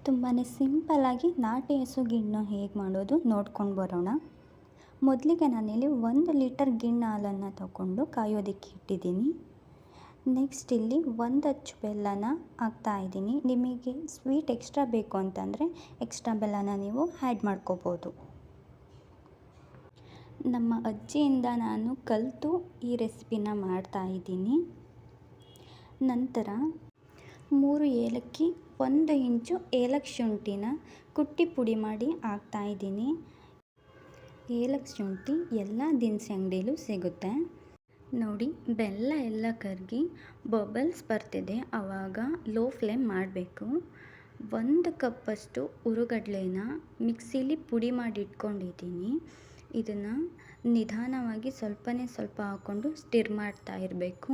ತುಂಬಾ ಸಿಂಪಲ್ಲಾಗಿ ನಾಟಿ ಹಸು ಗಿಣ್ಣು ಹೇಗೆ ಮಾಡೋದು ನೋಡ್ಕೊಂಡು ಬರೋಣ. ಮೊದಲಿಗೆ ನಾನಿಲ್ಲಿ 1 ಲೀಟರ್ ಗಿಣ್ಣು ಹಾಲನ್ನು ತಗೊಂಡು ಕಾಯೋದಕ್ಕೆ ಇಟ್ಟಿದ್ದೀನಿ. ನೆಕ್ಸ್ಟ್ ಇಲ್ಲಿ 1 ಅಚ್ಚು ಬೆಲ್ಲನ ಹಾಕ್ತಾಯಿದ್ದೀನಿ. ನಿಮಗೆ ಸ್ವೀಟ್ ಎಕ್ಸ್ಟ್ರಾ ಬೇಕು ಅಂತಂದರೆ ಎಕ್ಸ್ಟ್ರಾ ಬೆಲ್ಲನ ನೀವು ಆ್ಯಡ್ ಮಾಡ್ಕೋಬೋದು. ನಮ್ಮ ಅಜ್ಜಿಯಿಂದ ನಾನು ಕಲಿತು ಈ ರೆಸಿಪಿನ ಮಾಡ್ತಾಯಿದ್ದೀನಿ. ನಂತರ 3 ಏಲಕ್ಕಿ, 1 ಇಂಚು ಏಲಕ್ಕಿ ಶುಂಠಿನ ಕುಟ್ಟಿ ಪುಡಿ ಮಾಡಿ ಹಾಕ್ತಾಯಿದ್ದೀನಿ. ಏಲಕ್ಕಿ ಶುಂಠಿ ಎಲ್ಲ ದಿನಸಿ ಅಂಗಡಿಲೂ ಸಿಗುತ್ತೆ. ನೋಡಿ, ಬೆಲ್ಲ ಎಲ್ಲ ಕರಗಿ ಬಬಲ್ಸ್ ಬರ್ತಿದೆ, ಆವಾಗ ಲೋ ಫ್ಲೇಮ್ ಮಾಡಬೇಕು. 1 ಕಪ್ಪಷ್ಟು ಹುರುಗಡ್ಲೆನ ಮಿಕ್ಸಿಲಿ ಪುಡಿ ಮಾಡಿ ಇಟ್ಕೊಂಡಿದ್ದೀನಿ. ಇದನ್ನು ನಿಧಾನವಾಗಿ ಸ್ವಲ್ಪ ಹಾಕ್ಕೊಂಡು ಸ್ಟಿರ್ ಮಾಡ್ತಾ ಇರಬೇಕು,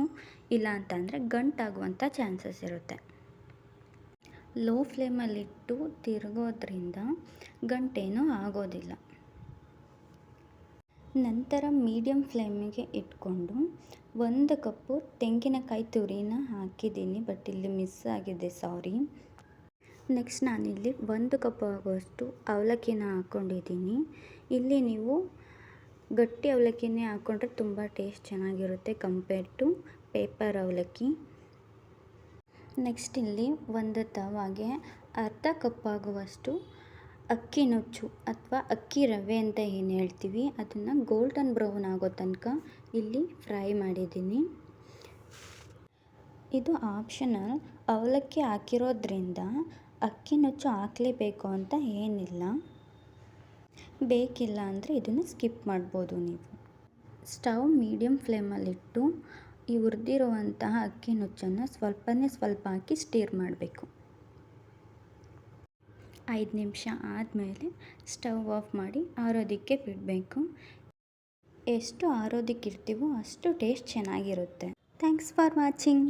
ಇಲ್ಲ ಅಂತಂದರೆ ಗಂಟಾಗುವಂಥ ಚಾನ್ಸಸ್ ಇರುತ್ತೆ. ಲೋ ಫ್ಲೇಮಲ್ಲಿಟ್ಟು ತಿರುಗೋದ್ರಿಂದ ಗಂಟೇನೂ ಆಗೋದಿಲ್ಲ. ನಂತರ ಮೀಡಿಯಮ್ ಫ್ಲೇಮಿಗೆ ಇಟ್ಕೊಂಡು 1 ಕಪ್ಪು ತೆಂಗಿನಕಾಯಿ ತುರಿನ ಹಾಕಿದ್ದೀನಿ, ಬಟ್ ಇಲ್ಲಿ ಮಿಸ್ ಆಗಿದೆ, ಸಾರಿ. ನೆಕ್ಸ್ಟ್ ನಾನಿಲ್ಲಿ 1 ಕಪ್ ಆಗುವಷ್ಟು ಅವಲಕ್ಕಿನ ಹಾಕ್ಕೊಂಡಿದ್ದೀನಿ. ಇಲ್ಲಿ ನೀವು ಗಟ್ಟಿ ಅವಲಕ್ಕಿನೇ ಹಾಕ್ಕೊಂಡ್ರೆ ತುಂಬ ಟೇಸ್ಟ್ ಚೆನ್ನಾಗಿರುತ್ತೆ ಕಂಪೇರ್ ಟು ಪೇಪರ್ ಅವಲಕ್ಕಿ. ನೆಕ್ಸ್ಟ್ ಇಲ್ಲಿ ಒಂದು ತವಾಗೆ ಅರ್ಧ ಕಪ್ ಆಗುವಷ್ಟು ಅಕ್ಕಿ ನುಚ್ಚು ಅಥವಾ ಅಕ್ಕಿ ರವೆ ಅಂತ ಏನು ಹೇಳ್ತೀವಿ, ಅದನ್ನು ಗೋಲ್ಡನ್ ಬ್ರೌನ್ ಆಗೋ ತನಕ ಇಲ್ಲಿ ಫ್ರೈ ಮಾಡಿದ್ದೀನಿ. ಇದು ಆಪ್ಷನಲ್, ಅವಲಕ್ಕಿ ಹಾಕಿರೋದ್ರಿಂದ ಅಕ್ಕಿ ನುಚ್ಚು ಹಾಕಲೇಬೇಕು ಅಂತ ಏನಿಲ್ಲ. ಬೇಕಿಲ್ಲ ಅಂದರೆ ಇದನ್ನು ಸ್ಕಿಪ್ ಮಾಡ್ಬೋದು ನೀವು. ಸ್ಟವ್ ಮೀಡಿಯಮ್ ಫ್ಲೇಮಲ್ಲಿಟ್ಟು ಈ ಹುರಿದಿರುವಂತಹ ಅಕ್ಕಿ ನುಚ್ಚನ್ನು ಸ್ವಲ್ಪ ಹಾಕಿ ಸ್ಟೀರ್ ಮಾಡಬೇಕು. 5 ನಿಮಿಷ ಆದಮೇಲೆ ಸ್ಟವ್ ಆಫ್ ಮಾಡಿ ಆರೋದಕ್ಕೆ ಬಿಡಬೇಕು. ಎಷ್ಟು ಆರೋದಕ್ಕೆ ಇಡ್ತೀವೋ ಅಷ್ಟು ಟೇಸ್ಟ್ ಚೆನ್ನಾಗಿರುತ್ತೆ. Thanks for watching.